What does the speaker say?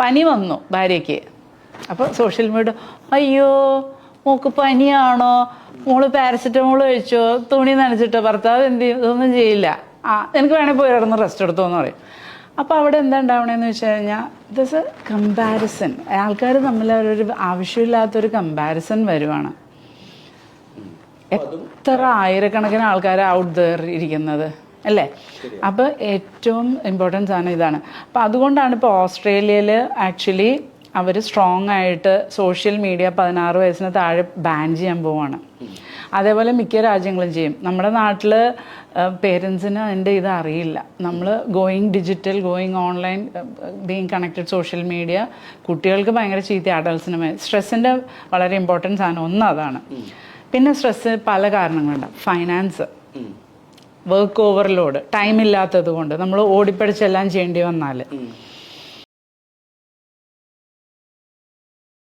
പനി വന്നു ഭാര്യയ്ക്ക്. അപ്പോൾ സോഷ്യൽ മീഡിയ, അയ്യോ മോക്ക് പനിയാണോ, മോള് പാരസെറ്റമോൾ കഴിച്ചോ, തുണി നനച്ചിട്ടോ, ഭർത്താവ് എന്ത് ചെയ്യും, ഇതൊന്നും ചെയ്യില്ല, എനിക്ക് വേണേൽ പോയി കിടന്ന് റെസ്റ്റ് എടുത്തോ എന്ന് പറയും. അപ്പോൾ അവിടെ എന്താ ഉണ്ടാവണേന്ന് വെച്ച് കഴിഞ്ഞാൽ ദിസ് എ കമ്പാരിസൺ. ആൾക്കാർ തമ്മിൽ ഒരു ആവശ്യമില്ലാത്തൊരു കമ്പാരിസൺ വരുവാണ്. എത്ര ആയിരക്കണക്കിന് ആൾക്കാർ ഔട്ട് ദർ ഇരിക്കുന്നത് അല്ലേ? അപ്പോൾ ഏറ്റവും ഇമ്പോർട്ടൻസ് ആണ് ഇതാണ്. അപ്പം അതുകൊണ്ടാണ് ഇപ്പോൾ ഓസ്ട്രേലിയയിൽ ആക്ച്വലി അവർ സ്ട്രോങ് ആയിട്ട് സോഷ്യൽ മീഡിയ 16 വയസ്സിന് താഴെ ബാൻ ചെയ്യാൻ പോവാണ്. അതേപോലെ മിക്ക രാജ്യങ്ങളും ചെയ്യും. നമ്മുടെ നാട്ടിൽ പേരൻസിന് അതിൻ്റെ ഇത് അറിയില്ല. നമ്മൾ going digital, going online, being connected social media കുട്ടികൾക്ക് ഭയങ്കര ചീത്ത, അഡൾട്ട്സിന് സ്ട്രെസ്സിൻ്റെ വളരെ ഇമ്പോർട്ടൻസ് ആണ്. ഒന്ന് അതാണ്. പിന്നെ സ്ട്രെസ്സ് പല കാരണങ്ങളുണ്ട്. ഫൈനാൻസ്, വർക്ക് ഓവർലോഡ്, ടൈം ഇല്ലാത്തത് കൊണ്ട് നമ്മൾ ഓടിപ്പടിച്ചെല്ലാം ചെയ്യേണ്ടി വന്നാൽ,